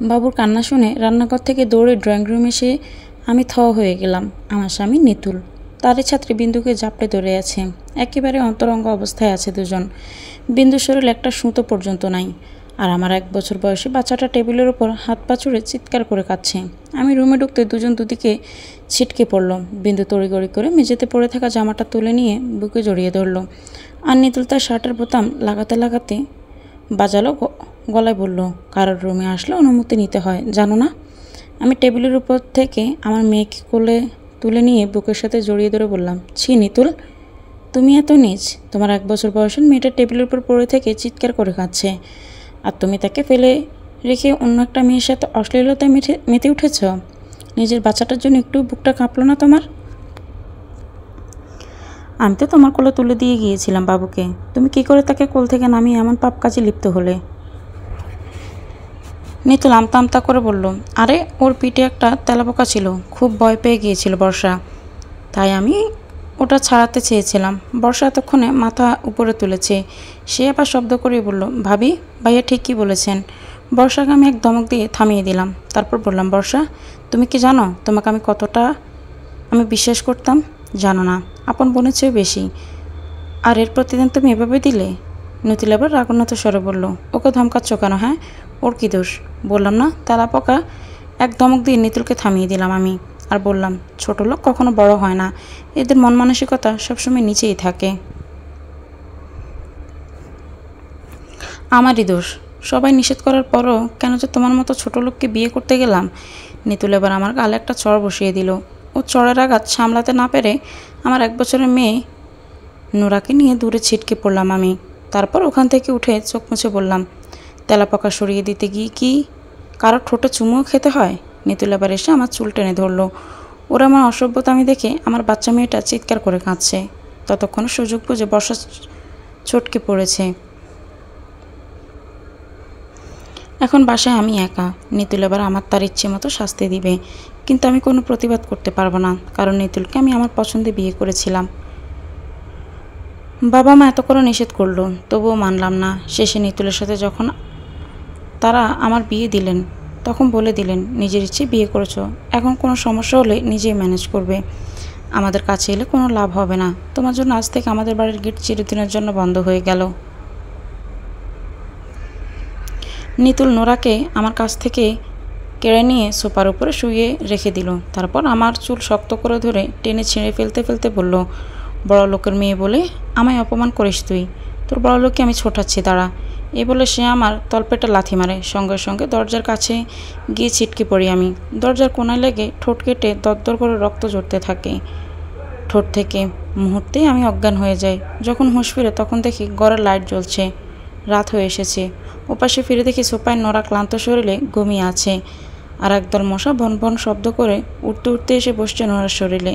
বাবুর কান্না শুনে রান্নাঘর থেকে দৌড়ে ড্রয়িং রুমে এসে আমি থ হয়ে গেলাম। আমার স্বামী নিতুল তারই ছাত্রী বিন্দুকে জাপটে ধরে আছে। একেবারে অন্তরঙ্গ অবস্থায় আছে দুজন। বিন্দুর শরীরে একটা সুতো পর্যন্ত নাই। আর আমার 1 বছর বয়সী বাচ্চাটা টেবিলের উপর হাত পা ছুড়ে চিৎকার করে কাঁদছে। আমি রুমে ঢুকতে দুজন দুদিকে ছিটকে পড়ল। বিন্দু তড়িগড়ি করে মেঝেতে পড়ে থাকা জামাটা তুলে নিয়ে বুকে জড়িয়ে ধরল। আর নিতুল তার শার্টের বোতাম লাগাতে লাগাতে বাজালো, গলায় বলল, কারোর রুমে আসলে অনুমতি নিতে হয়, জানো না? আমি টেবিলের উপর থেকে আমার মেয়েকে কোলে তুলে নিয়ে বুকের সাথে জড়িয়ে ধরে বললাম, ছি নিতুল, তুমি এত নীচ। তোমার 1 বছর বয়সের মেয়েটা টেবিলের উপর পড়ে থেকে চিৎকার করে কাঁদছে, আর তুমি তাকে ফেলে রেখে অন্য একটা মেয়ের সাথে অশ্লীলতায় মেতে উঠেছ। নিজের বাচ্চাটার জন্য একটু বুকটা কাঁপলো না তোমার? আমি তো তোমার কোলে তুলে দিয়ে গিয়েছিলাম বাবুকে, তুমি কি করে তাকে কোল থেকে নামিয়ে এমন পাপ কাজে লিপ্ত হলে? নিতুল আমতা আমতা করে বলল, আরে ওর পিঠে একটা তেলাপোকা ছিল, খুব ভয় পেয়ে গিয়েছিল বর্ষা, তাই আমি ওটা ছাড়াতে চেয়েছিলাম। বর্ষা এতক্ষণে মাথা উপরে তুলেছে। সে আবার শব্দ করে বলল, ভাবি, ভাইয়া ঠিকই বলেছেন। বর্ষাকে আমি এক ধমক দিয়ে থামিয়ে দিলাম। তারপর বললাম, বর্ষা, তুমি কি জানো তোমাকে আমি কতটা বিশ্বাস করতাম? জানো না, আপন বোনের চেয়েও বেশি। আর এর প্রতিদিন তুমি এভাবে দিলে? নিতুল আবার রাগান্বিত স্বরে বলল, ওকে ধমকাচ্ছ কেন? হ্যাঁ, ওর কী দোষ? বললাম না তেলাপোকা। এক ধমক দিয়ে নিতুলকে থামিয়ে দিলাম আমি, আর বললাম, ছোট লোক কখনো বড় হয় না, এদের মন মানসিকতা সবসময় নিচেই থাকে। আমারই দোষ। সবাই নিষেধ করার পরও কেন যে তোমার মতো ছোট লোককে বিয়ে করতে গেলাম? নিতুল এবার আমার গালে একটা চড় বসিয়ে দিল। ও চড়ের আঘাত সামলাতে না পেরে আমার 1 বছরের মেয়ে নোরাকে নিয়ে দূরে ছিটকে পড়লাম আমি। তারপর ওখান থেকে উঠে চোখ মুছে বললাম, তেলাপোকা সরিয়ে দিতে গিয়ে কি কারো ঠোঁটে চুমুও খেতে হয়? নিতুল আবার এসে আমার চুল টেনে ধরলো। ওরা আমার অসভ্যতা আমি দেখে আমার বাচ্চা মেয়েটা চিৎকার করে কাঁদছে। ততক্ষণ সুযোগ বুঝে বর্ষা ছটকে পড়েছে। এখন বাসায় আমি একা। নিতুল এবার আমার তার ইচ্ছে মতো শাস্তি দিবে, কিন্তু আমি কোনো প্রতিবাদ করতে পারবো না, কারণ নিতুলকে আমি আমার পছন্দে বিয়ে করেছিলাম। বাবা মা এত করে নিষেধ করলো, তবুও মানলাম না। শেষে নিতুলের সাথে যখন তারা আমার বিয়ে দিলেন, তখন বলে দিলেন, নিজের ইচ্ছে বিয়ে করেছো, এখন কোনো সমস্যা হলে নিজেই ম্যানেজ করবে, আমাদের কাছে এলে কোনো লাভ হবে না। তোমার জন্য আজ থেকে আমাদের বাড়ির গেট চিরদিনের জন্য বন্ধ হয়ে গেল। নিতুল নোরাকে আমার কাছ থেকে কেড়ে নিয়ে সোফার উপরে শুয়ে রেখে দিল। তারপর আমার চুল শক্ত করে ধরে টেনে ছিঁড়ে ফেলতে ফেলতে বলল, বড় লোকের মেয়ে বলে আমায় অপমান করিস তুই? তোর বড় লোককে আমি ছোটাচ্ছি, দাঁড়া। এই বলে সে আমার তলপেটে লাথি মারে। সঙ্গে সঙ্গে দরজার কাছে গিয়ে ছিটকে পড়ি আমি। দরজার কোনায় লেগে ঠোঁট কেটে দরদর করে রক্ত ঝরতে থাকে ঠোঁট থেকে। মুহূর্তেই আমি অজ্ঞান হয়ে যাই। যখন হুঁশ ফিরে তখন দেখি ঘরের লাইট জ্বলছে, রাত হয়ে এসেছে। ওপাশে ফিরে দেখি সোফায় নোরা ক্লান্ত শরীরে ঘুমিয়ে আছে, আর একদল মশা ভন ভন শব্দ করে উঠতে উঠতে এসে বসছে নোরার শরীরে।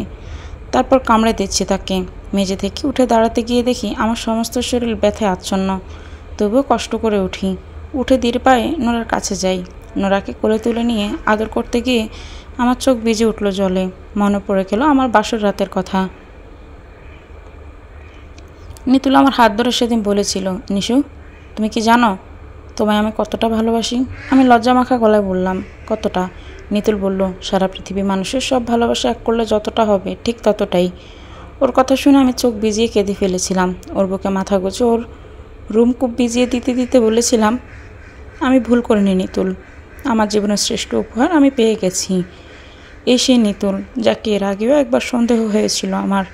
তারপর কামড়ে দিচ্ছে তাকে। মেঝে থেকে উঠে দাঁড়াতে গিয়ে দেখি আমার সমস্ত শরীর ব্যথায় আচ্ছন্ন। তবুও কষ্ট করে উঠি। উঠে ধীর পায়ে নোরার কাছে যাই। নোরাকে কোলে তুলে নিয়ে আদর করতে গিয়ে আমার চোখ ভিজে উঠল জলে। মনে পড়ে গেল আমার বাসর রাতের কথা। নিতুল আমার হাত ধরে সেদিন বলেছিল, নিশু, তুমি কি জানো তোমায় আমি কতটা ভালোবাসি? আমি লজ্জামাখা গলায় বললাম, কতটা? নিতুল বলল, সারা পৃথিবী মানুষের সব ভালোবাসা এক করলে যতটা হবে ঠিক ততটাই। ওর কথা শুনে আমি চোখ ভিজিয়ে কেঁদে ফেলেছিলাম। ওর বুকে মাথা গুঁজে ওর রুম কূপ ভিজিয়ে দিতে দিতে বলেছিলাম, আমি ভুল করিনি নিতুল, আমার জীবনের শ্রেষ্ঠ উপহার আমি পেয়ে গেছি। এই সেই নিতুল যাকে এর আগেও একবার সন্দেহ হয়েছিল আমার।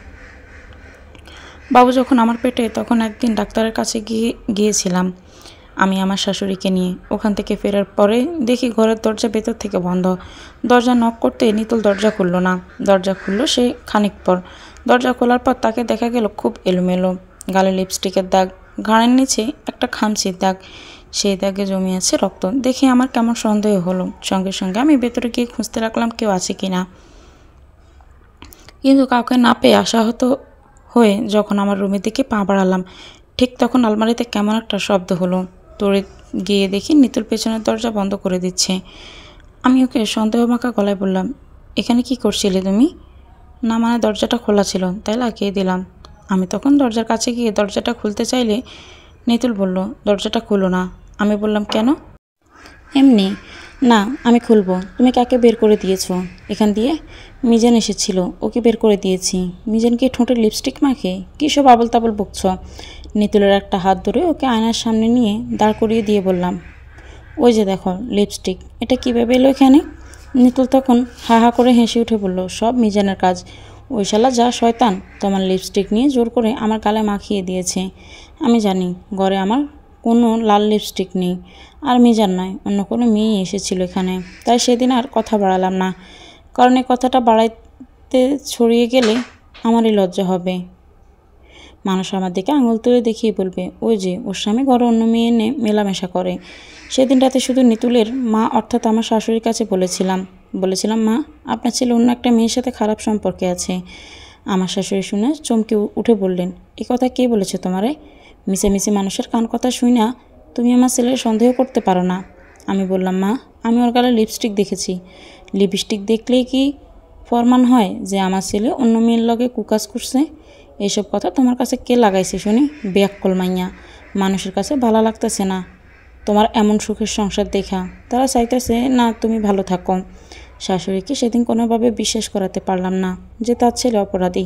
বাবু যখন আমার পেটে, তখন একদিন ডাক্তারের কাছে গিয়েছিলাম আমি আমার শাশুড়িকে নিয়ে। ওখান থেকে ফেরার পরে দেখি ঘরের দরজা ভেতর থেকে বন্ধ। দরজা নক করতে নিতুল দরজা খুলল না। দরজা খুলল সে খানিক পর। দরজা খোলার পর তাকে দেখা গেল খুব এলোমেলো। গালে লিপস্টিকের দাগ, ঘাড়ের নিচে একটা খামচির দাগ, সেই দাগে জমে আছে রক্ত। দেখে আমার কেমন সন্দেহ হলো। সঙ্গে সঙ্গে আমি ভেতরে গিয়ে খুঁজতে লাগলাম কেউ আছে কি না, কিন্তু কাউকে না পেয়ে আশাহত হয়ে যখন আমার রুমের দিকে পা বাড়ালাম, ঠিক তখন আলমারিতে কেমন একটা শব্দ হলো। দৌড়ে গিয়ে দেখি নিতুল পেছনের দরজা বন্ধ করে দিচ্ছে। আমি ওকে সন্দেহমাখা গলায় বললাম, এখানে কি করছিলে তুমি? না মানে দরজাটা খোলা ছিল তাই লাগিয়ে দিলাম। আমি তখন দরজার কাছে গিয়ে দরজাটা খুলতে চাইলে নিতুল বলল, দরজাটা খুলো না। আমি বললাম, কেন? এমনি। না, আমি খুলবো। তুমি কাকে বের করে দিয়েছো এখান দিয়ে? মিজান এসেছিল, ওকে বের করে দিয়েছি। মিজানকে ঠোঁটে লিপস্টিক মাখে? কী সব আবল তাবল বকছ? নিতুলের একটা হাত ধরে ওকে আয়নার সামনে নিয়ে দাঁড় করিয়ে দিয়ে বললাম, ওই যে দেখো লিপস্টিক, এটা কীভাবে এলো এখানে? নিতুল তখন হা হা করে হেসে উঠে বলল, সব মিজানের কাজ। ওই শালা যা শয়তান, তোমার লিপস্টিক নিয়ে জোর করে আমার গালে মাখিয়ে দিয়েছে। আমি জানি ঘরে আমার কোনো লাল লিপস্টিক নেই, আর মিজান নয়, অন্য কোনো মেয়েই এসেছিল এখানে। তাই সেদিন আর কথা বাড়ালাম না, কারণ এই কথাটা বাড়াইতে ছড়িয়ে গেলে আমারই লজ্জা হবে। মানুষ আমার দিকে আঙুল তুলে দেখিয়ে বলবে, ওই যে ওর স্বামী ঘরে অন্য মেয়ে এনে মেলামেশা করে। সেদিন রাতে শুধু নিতুলের মা অর্থাৎ আমার শাশুড়ির কাছে বলেছিলাম মা, আপনার ছেলে অন্য একটা মেয়ের সাথে খারাপ সম্পর্কে আছে। আমার শাশুড়ি শুনে চমকে উঠে বললেন, এ কথা কে বলেছে তোমারে? মিশে মানুষের কান কথা শুই না তুমি আমার ছেলের সন্দেহ করতে পারো না। আমি বললাম, মা, আমি ওর গালে লিপস্টিক দেখেছি। লিপস্টিক দেখলেই কি ফরমান হয় যে আমার ছেলে অন্য মেয়ের লগে কুকাজ করছে? এইসব কথা তোমার কাছে কে লাগাইছে শুনি? ব্যাককল মাইয়া, মানুষের কাছে ভালো লাগতেছে না তোমার এমন সুখের সংসার দেখা। তারা চাইতেছে না তুমি ভালো থাকো। শাশুড়িকে সেদিন কোনোভাবে বিশ্বাস করাতে পারলাম না যে তার ছেলে অপরাধী,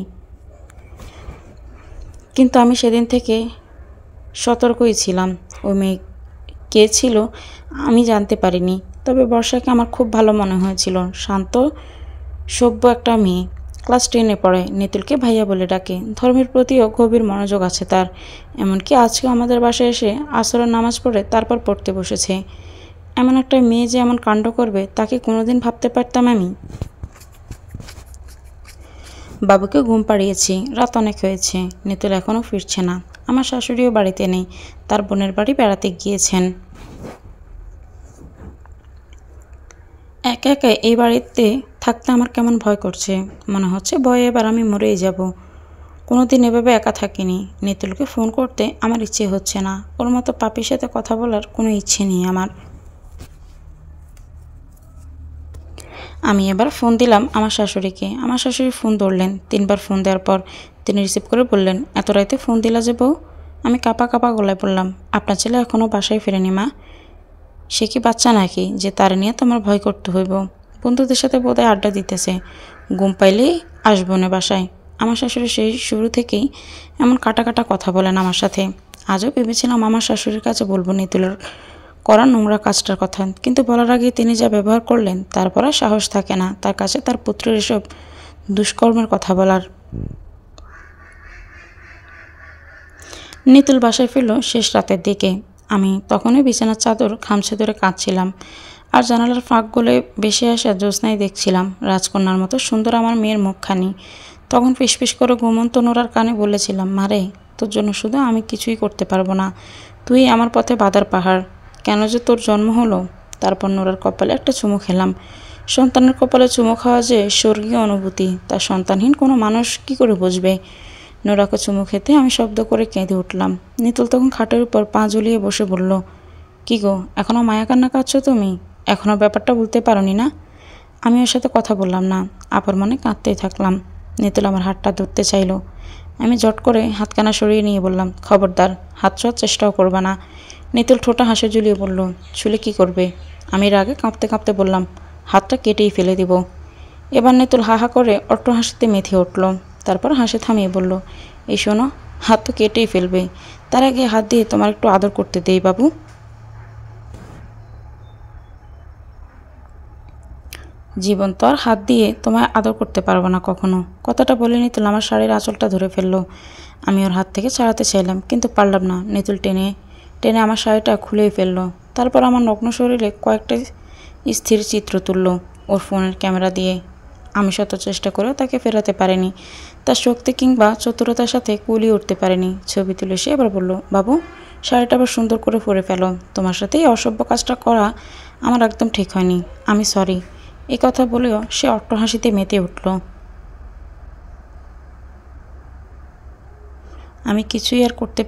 কিন্তু আমি সেদিন থেকে সতর্কই ছিলাম। ওই মেয়ে কে ছিল আমি জানতে পারিনি, তবে বর্ষাকে আমার খুব ভালো মনে হয়েছিল। শান্ত সভ্য একটা মেয়ে, ক্লাস 10-এ পড়ে, নিতুলকে ভাইয়া বলে ডাকে। ধর্মের প্রতিও গভীর মনোযোগ আছে তার। এমনকি আজকে আমাদের বাসায় এসে আসরের নামাজ পড়ে তারপর পড়তে বসেছে। এমন একটা মেয়ে যে এমন কাণ্ড করবে তাকে কোনোদিন ভাবতে পারতাম আমি? বাবুকে ঘুম পাড়িয়েছি, রাত অনেক হয়েছে। নিতুল এখনও ফিরছে না। আমার শাশুড়িও বাড়িতে নেই, তার বোনের বাড়ি বেড়াতে গিয়েছেন। একা একা এই বাড়িতে থাকতে আমার কেমন ভয় করছে, মনে হচ্ছে ভয়ে এবার আমি মরেই যাব। কোনোদিন এভাবে একা থাকিনি। নিতুলকে ফোন করতে আমার ইচ্ছে হচ্ছে না, ওর মতো পাপির সাথে কথা বলার কোনো ইচ্ছে নেই আমার। আমি এবার ফোন দিলাম আমার শাশুড়িকে। আমার শাশুড়ি ফোন ধরলেন। 3বার ফোন দেওয়ার পর তিনি রিসিভ করে বললেন, এত রাতে ফোন দিলা যে বউ? আমি কাঁপা কাঁপা গলায় বললাম, আপনার ছেলে এখনও বাসায় ফেরেনি মা। সে কি বাচ্চা নাকি যে তার নিয়ে তোমার ভয় করতে হইব? বন্ধুদের সাথে বোধহয় আড্ডা দিতেছে, ঘুম পাইলেই আসবো না বাসায়। আমার শাশুড়ি সেই শুরু থেকেই এমন কাটা কাটা কথা বলেন আমার সাথে। আজও ভেবেছিলাম আমার শাশুড়ির কাছে বলবো নিতুলের করা নোংরা কাজটার কথা, কিন্তু বলার আগে তিনি যা ব্যবহার করলেন তারপর আর সাহস থাকে না তার কাছে তার পুত্রের এসব দুষ্কর্মের কথা বলার। নিতুল বাসায় ফিরল শেষ রাতের দিকে। আমি তখনই বিছানার চাদর খামছে ধরে কাঁদছিলাম, আর জানালার ফাঁক গলে ভেসে আসা জ্যোৎস্নায় দেখছিলাম রাজকন্যার মতো সুন্দর আমার মেয়ের মুখখানি। তখন ফিসফিস করে ঘুমন্ত নোরার কানে বলেছিলাম, মারে, তোর জন্য শুধু আমি কিছুই করতে পারবো না, তুই আমার পথে বাধার পাহাড়। কেন যে তোর জন্ম হলো? তারপর নোরার কপালে একটা চুমু খেলাম। সন্তানের কপালে চুমু খাওয়া যে স্বর্গীয় অনুভূতি তা সন্তানহীন কোনো মানুষ কি করে বুঝবে? নোরাকে চুমু খেতে আমি শব্দ করে কেঁদে উঠলাম। নিতুল তখন খাটের উপর পা ঝুলিয়ে বসে বলল, কী গো, এখনও মায়া কান্না কাঁদছো তুমি? এখনও ব্যাপারটা বলতে পারোনি না? আমি ওর সাথে কথা বললাম না, আপার মনে কাঁদতেই থাকলাম। নিতুল আমার হাতটা ধরতে চাইল। আমি জট করে হাতখানা সরিয়ে নিয়ে বললাম, খবরদার, হাত ছোঁয়ার চেষ্টাও করবা না। নিতুল ঠোঁটা হাসে ঝুলিয়ে বলল, ছুলে কী করবে? আমি রাগে কাঁপতে কাঁপতে বললাম, হাতটা কেটেই ফেলে দিব। এবার নিতুল হা হা করে অট্ট হাসিতে মেথে উঠল। তারপর হাসি থামিয়ে বলল, এই শোনো, হাত তো কেটেই ফেলবে, তার আগে হাত দিয়ে তোমার একটু আদর করতে দেই বাবু। জীবন তো আর হাত দিয়ে তোমায় আদর করতে পারবো না কখনো। কথাটা বলে নিতুল আমার শাড়ির আঁচলটা ধরে ফেললো। আমি ওর হাত থেকে ছাড়াতে চাইলাম, কিন্তু পারলাম না। নিতুল টেনে টেনে আমার শাড়িটা খুলেই ফেললো। তারপর আমার নগ্ন শরীরে কয়েকটা স্থির চিত্র তুললো ওর ফোনের ক্যামেরা দিয়ে। আমি শত চেষ্টা করেও তাকে ফেরাতে পারিনি, তার শক্তি কিংবা চতুরতার সাথে কুলিয়ে উঠতে পারিনি। ছবি তুলে সে এবার বলল, বাবু, শাড়িটা আবার সুন্দর করে পরে ফেলো, তোমার সাথে এই অসভ্য কাজটা করা আমার একদম ঠিক হয়নি, আমি সরি। এই কথা বলেও সে অট্ট হাসিতে মেতে উঠল। আমি কিছুই আর করতে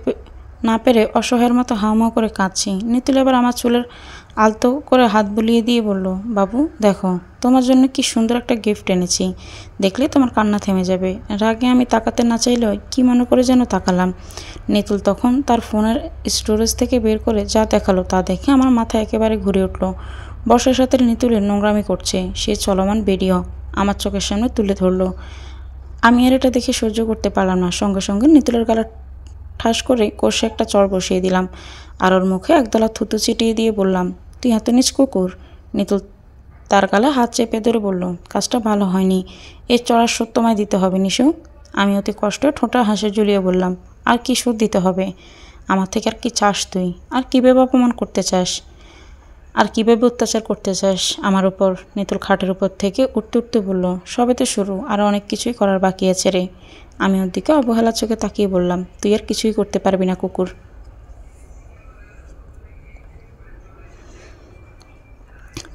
না পেরে অসহায়ের মতো হাউমাউ করে কাঁদছি। নিতুল এবার আমার চুলের আলতো করে হাত বুলিয়ে দিয়ে বলল, বাবু দেখো, তোমার জন্য কি সুন্দর একটা গিফট এনেছি, দেখলেই তোমার কান্না থেমে যাবে। রাগে আমি তাকাতে না চাইলেও কি মনে করে যেন তাকালাম। নিতুল তখন তার ফোনের স্টোরেজ থেকে বের করে যা দেখালো তা দেখে আমার মাথা একেবারে ঘুরে উঠল। বর্ষার সাথে নিতুলের নোংরামি করছে সে চলমান ভিডিও আমার চোখের সামনে তুলে ধরলো। আমি আর এটা দেখে সহ্য করতে পারলাম না। সঙ্গে সঙ্গে নিতুলের গালা ঠাস করে কষে একটা চড় বসিয়ে দিলাম আর ওর মুখে একদলা থুতু ছিটিয়ে দিয়ে বললাম, তুই এত নিচ কুকুর। নিতুল তার গালে হাত চেপে ধরে বলল, কাজটা ভালো হয়নি, এর চড়ার শোধ তোমায় দিতে হবে নিশু। আমি অতি কষ্টে ঠোঁটা হাসে ঝুলিয়ে বললাম, আর কি শোধ দিতে হবে? আমার থেকে আর কি চাস তুই? আর কীভাবে অপমান করতে চাস? আর কীভাবে অত্যাচার করতে চাস আমার উপর? নিতুল খাটের উপর থেকে উঠতে উঠতে বলল, সবে তো শুরু, আরও অনেক কিছুই করার বাকি আছে রে। আমি ওর দিকে অবহেলার চোখে তাকিয়ে বললাম, তুই আর কিছুই করতে পারবি না কুকুর।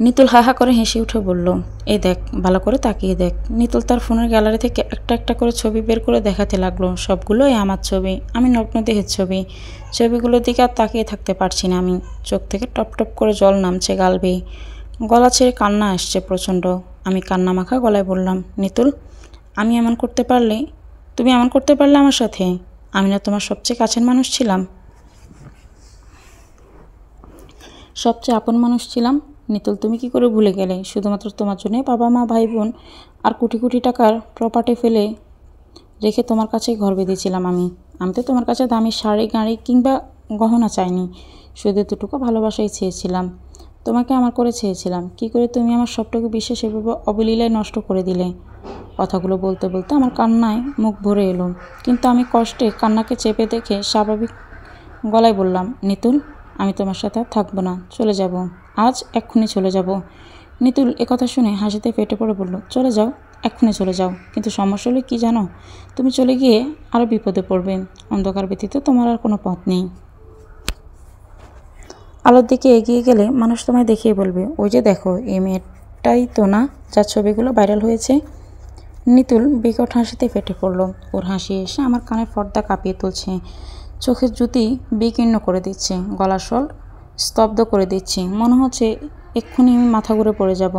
নিতুল হা হা করে হেসে উঠে বলল, এই দেখ, ভালো করে তাকিয়ে দেখ। নিতুল তার ফোনের গ্যালারি থেকে একটা একটা করে ছবি বের করে দেখাতে লাগলো। সবগুলোই আমার ছবি, আমি নগ্ন দেহের ছবি। ছবিগুলোর দিকে আর তাকিয়ে থাকতে পারছি না আমি। চোখ থেকে টপ টপ করে জল নামছে গাল বেয়ে, গলা ছেড়ে কান্না আসছে প্রচণ্ড। আমি কান্না মাখা গলায় বললাম, নিতুল, তুমি এমন করতে পারলে আমার সাথে? আমি না তোমার সবচেয়ে কাছের মানুষ ছিলাম, সবচেয়ে আপন মানুষ ছিলাম। নিতুল, তুমি কি করে ভুলে গেলে? শুধুমাত্র তোমার জন্য বাবা মা ভাই বোন আর কোটি কোটি টাকার প্রপার্টি ফেলে রেখে তোমার কাছেই ঘর বেঁধেছিলাম আমি। আমি তো তোমার কাছে দামি শাড়ি গাড়ি কিংবা গহনা চাইনি, শুধু দুটুকু ভালোবাসাই চেয়েছিলাম। তোমাকে আমার করে চেয়েছিলাম। কি করে তুমি আমার সবটুকু বিশ্বাস এভাবে অবলীলায় নষ্ট করে দিলে? কথাগুলো বলতে বলতে আমার কান্নায় মুখ ভরে এলো, কিন্তু আমি কষ্টে কান্নাকে চেপে দেখে স্বাভাবিক গলায় বললাম, নিতুল, আমি তোমার সাথে আর থাকবো না, চলে যাব, আজ এক্ষুনি চলে যাব। নিতুল একথা শুনে হাসিতে ফেটে পড়ে বলল, চলে যাও, এক্ষুনি চলে যাও, কিন্তু সমস্যা হলে কী জানো? তুমি চলে গিয়ে আরও বিপদে পড়বে। অন্ধকার ব্যতীত তোমার আর কোনো পথ নেই। আলোর দিকে এগিয়ে গেলে মানুষ তোমায় দেখিয়ে বলবে, ওই যে দেখো, এই মেয়েটাই তো না যার ছবিগুলো ভাইরাল হয়েছে। নিতুল বিকট হাসিতে ফেটে পড়ল। ওর হাসি এসে আমার কানের পর্দা কাঁপিয়ে তুলছে, চোখের জ্যোতি বিকীর্ণ করে দিচ্ছে, গলার স্বর স্তব্ধ করে দিচ্ছে। মনে হচ্ছে এক্ষুনি আমি মাথা ঘুরে পড়ে যাব।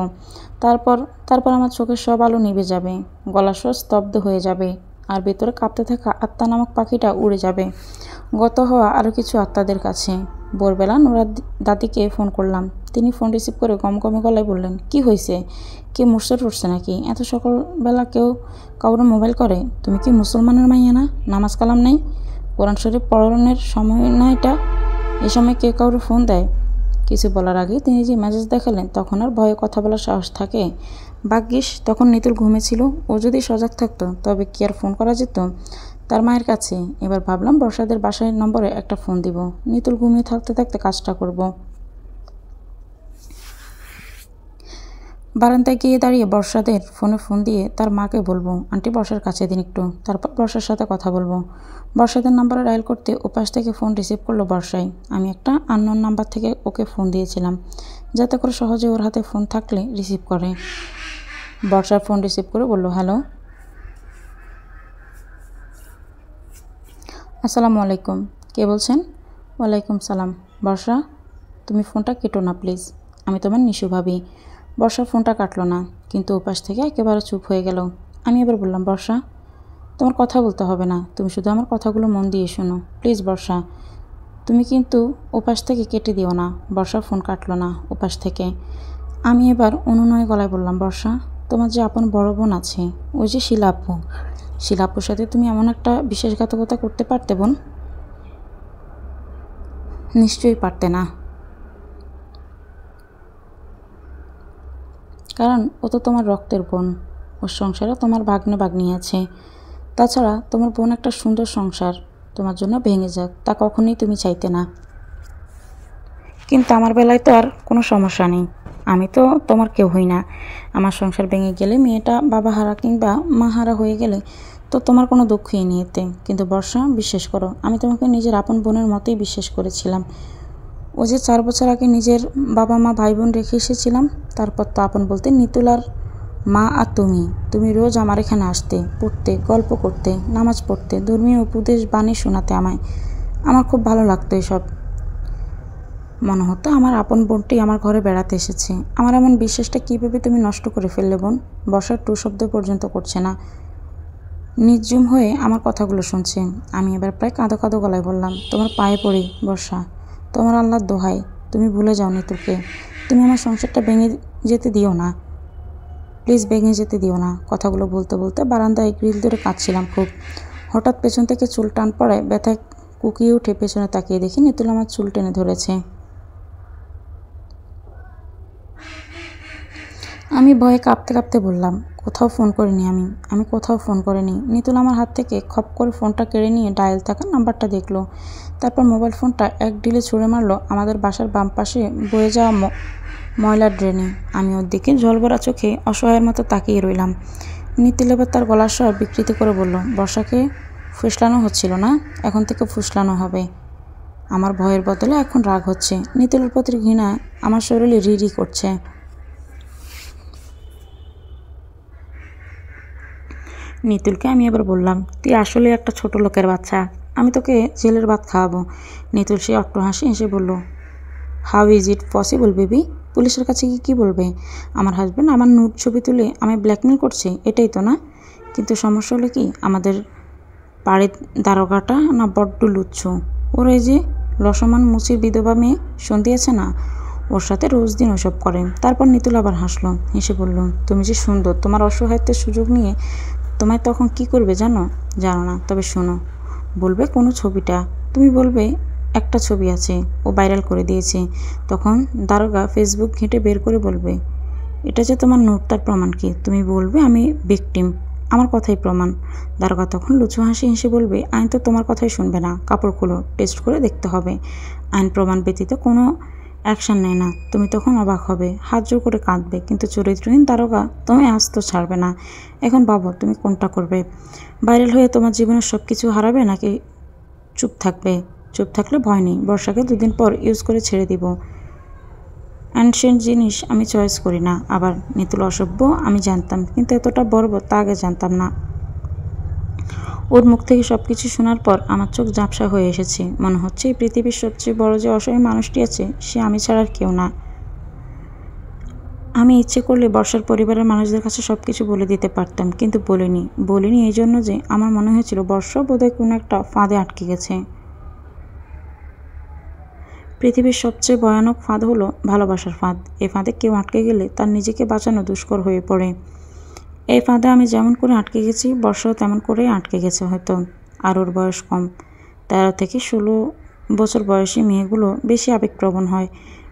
তারপর আমার চোখের সব আলো নিভে যাবে, গলার স্বর স্তব্ধ হয়ে যাবে, আর ভেতরে কাঁপতে থাকা আত্মা নামক পাখিটা উড়ে যাবে গত হওয়া আরও কিছু আত্মাদের কাছে। ভোরবেলা নোরার দাদিকে ফোন করলাম। তিনি ফোন রিসিভ করে গমগমে গলায় বললেন, কি হয়েছে? কেউ মুর্শিদ উঠছে নাকি? এত সকালবেলা কেউ কাউরে মোবাইল করে? তুমি কি মুসলমানের মাইয়া না? নামাজ কালাম নাই? কোরআন শরীফ পড়ানোর সময় না এটা? এ সময় কেউ কাউরে ফোন দেয়? কিছু বলার আগে তিনি যে মেসেজ দেখালেন, তখন আর ভয়ে কথা বলার সাহস থাকে? ভাগ্যিস তখন নিতুল ঘুমেছিল। ও যদি সজাগ থাকতো তবে কি আর ফোন করা যেত তার মায়ের কাছে? এবার ভাবলাম বর্ষাদের বাসায় নম্বরে একটা ফোন দিব, নিতুল ঘুমিয়ে থাকতে থাকতে কাজটা করব। বারান্দায় গিয়ে দাঁড়িয়ে বর্ষাদের ফোন দিয়ে তার মাকে বলবো, আন্টি বর্ষার কাছে দিন একটু, তারপর বর্ষার সাথে কথা বলবো। বর্ষাদের নাম্বারে ডায়াল করতে ওপাশ থেকে ফোন রিসিভ করলো বর্ষাই। আমি একটা আননোন নাম্বার থেকে ওকে ফোন দিয়েছিলাম, যাতে করে সহজে ওর হাতে ফোন থাকলে রিসিভ করে। বর্ষার ফোন রিসিভ করে বলল, হ্যালো, আসসালামু আলাইকুম, কে বলছেন? ওয়ালাইকুম সালাম। বর্ষা, তুমি ফোনটা কেটো না প্লিজ, আমি তোমার নিশু ভাবি। বর্ষা ফোনটা কাটলো না, কিন্তু ওপাশ থেকে একেবারে চুপ হয়ে গেল। আমি এবার বললাম, বর্ষা, তোমার কথা বলতে হবে না, তুমি শুধু আমার কথাগুলো মন দিয়ে শোনো প্লিজ। বর্ষা, তুমি কিন্তু ওপাশ থেকে কেটে দিও না। বর্ষা ফোন কাটলো না ওপাশ থেকে। আমি এবার অনুনয় গলায় বললাম, বর্ষা, তোমার যে আপন বড় বোন আছে, ওই যে শিলাপু, শিলাপুর সাথে তুমি এমন একটা বিশ্বাসঘাতকতা করতে পারতে বোন? নিশ্চয়ই পারতে না, কারণ ও তো তোমার রক্তের বোন। ওর সংসারে তোমার ভাগ্নি আছে। তাছাড়া তোমার বোন একটা সুন্দর সংসার তোমার জন্য ভেঙে যাক, তা কখনোই তুমি চাইতে না। কিন্তু আমার বেলায় তো আর কোনো সমস্যা নেই, আমি তো তোমার কেউ হই না। আমার সংসার ভেঙে গেলে, মেয়েটা বাবা হারা কিংবা মা হারা হয়ে গেলে তো তোমার কোনো দুঃখই নেই এতে। কিন্তু বর্ষা, বিশ্বাস করো, আমি তোমাকে নিজের আপন বোনের মতোই বিশ্বাস করেছিলাম। ও যে 4 বছর আগে নিজের বাবা মা ভাই বোন রেখে এসেছিলাম, তারপর তো আপন বলতে নিতুল আর মা আর তুমি রোজ আমার এখানে আসতে, পড়তে, গল্প করতে, নামাজ পড়তে, ধর্মীয় উপদেশ বাণী শোনাতে আমায়। আমার খুব ভালো লাগতো এসব। মনে হতো আমার আপন বোনটি আমার ঘরে বেড়াতে এসেছে। আমার এমন বিশ্বাসটা কীভাবে তুমি নষ্ট করে ফেললে বোন? বর্ষার টু শব্দ পর্যন্ত করছে না, নির্জুম হয়ে আমার কথাগুলো শুনছে। আমি এবার প্রায় কাঁদো কাঁদো গলায় বললাম, তোমার পায়ে পড়ি বর্ষা, তোমার আল্লাহর দোহাই, তুমি ভুলে যাও নিতুলকে। তুমি আমার সংসারটা ভেঙে যেতে দিও না, প্লিজ ভেঙে যেতে দিও না। কথাগুলো বলতে বলতে বারান্দায় গ্রিল ধরে কাঁদছিলাম খুব। হঠাৎ পেছন থেকে চুল টান পড়ায় ব্যথায় কুকিয়ে উঠে পেছনে তাকিয়ে দেখি নিতুল আমার চুল টেনে ধরেছে। আমি ভয়ে কাঁপতে কাঁপতে বললাম, কোথাও ফোন করিনি আমি কোথাও ফোন করিনি। নিতুল আমার হাত থেকে খপ করে ফোনটা কেড়ে নিয়ে ডায়াল থাকা নাম্বারটা দেখলো। তারপর মোবাইল ফোনটা এক ঢিলে ছুঁড়ে মারলো আমাদের বাসার বাম পাশে বয়ে যাওয়া ময়লার ড্রেনে। আমি ওর দিকে জলভরা চোখে অসহায়ের মতো তাকিয়ে রইলাম। নিতুল এবার তার গলার স্বর বিকৃত করে বলল, বর্ষাকে ফুসলানো হচ্ছিল না, এখন থেকে ফুসলানো হবে। আমার ভয়ের বদলে এখন রাগ হচ্ছে। নিতুলের প্রতি ঘৃণা আমার শরীরে রি করছে। নিতুলকে আমি এবার বললাম, তুই আসলে একটা ছোট লোকের বাচ্চা, আমি তোকে জেলের ভাত খাওয়াবো। নিতুল সে অট্ট হাসি হেসে বলল, how is it possible baby? পুলিশের কাছে কি বলবে? আমার হাজব্যান্ড আমার নুড ছবি তুলে আমায় ব্ল্যাকমেল করছে, এটাই তো না? কিন্তু সমস্যা হলো কি, আমাদের বাড়ির দারোগাটা না বড্ড লুচ্ছু। ওর এই যে লসমান মুচির বিধবা মেয়ে সন্ধি আছে না, ওর সাথে রোজ দিন ওসব করে। তারপর নিতুল আবার হাসলো, হেসে বলল, তুমি যে সুন্দর, তোমার অসহায়ত্বের সুযোগ নিয়ে তোমায় তখন কি করবে জানো না, তবে শোনো, বলবে কোনো ছবিটা, তুমি বলবে একটা ছবি আছে, ও ভাইরাল করে দিয়েছে। তখন দারোগা ফেসবুক ঘেঁটে বের করে বলবে, এটা যে তোমার নোট, তার প্রমাণ কি? তুমি বলবে আমি ভিকটিম, আমার কথাই প্রমাণ। দারোগা তখন লুচু হাসি হেসে বলবে, আইন তো তোমার কথাই শুনবে না, কাপড় খুলো, টেস্ট করে দেখতে হবে। আইন প্রমাণ ব্যতীত কোনো অ্যাকশান নেয় না। তুমি তখন অবাক হবে, হাত জোর করে কাঁদবে, কিন্তু চরিত্রহীন দারোগা তুমি আজ তো ছাড়বে না। এখন ভাবো তুমি কোনটা করবে? ভাইরাল হয়ে তোমার জীবনের সব কিছু হারাবে, নাকি চুপ থাকবে? চুপ থাকলে ভয় নেই, বর্ষাকে 2 দিন পর ইউজ করে ছেড়ে দিব। অ্যানশিয়েন্ট জিনিস আমি চয়েস করি না। আবার নিতুল অসভ্য আমি জানতাম, কিন্তু এতটা বর্বর তা আগে জানতাম না। ওর মুখ থেকে সব কিছু শোনার পর আমার চোখ ঝাপসা হয়ে এসেছে। মনে হচ্ছে এই পৃথিবীর সবচেয়ে বড় যে অসহায় মানুষটি আছে, সে আমি ছাড়া আর কেউ না। আমি ইচ্ছে করলে বর্ষার পরিবারের মানুষদের কাছে সব কিছু বলে দিতে পারতাম, কিন্তু বলিনি এই জন্য যে আমার মনে হয়েছিল বর্ষা বোধহয় কোনো একটা ফাঁদে আটকে গেছে। পৃথিবীর সবচেয়ে ভয়ানক ফাঁদ হলো ভালোবাসার ফাঁদ। এই ফাঁদে কেউ আটকে গেলে তার নিজেকে বাঁচানো দুষ্কর হয়ে পড়ে। এই ফাঁদে আমি যেমন করে আটকে গেছি, বর্ষাও তেমন করেই আটকে গেছে হয়তো। আর ওর বয়স কম, 13 থেকে 16 বছর বয়সী মেয়েগুলো বেশি আবেগপ্রবণ হয়।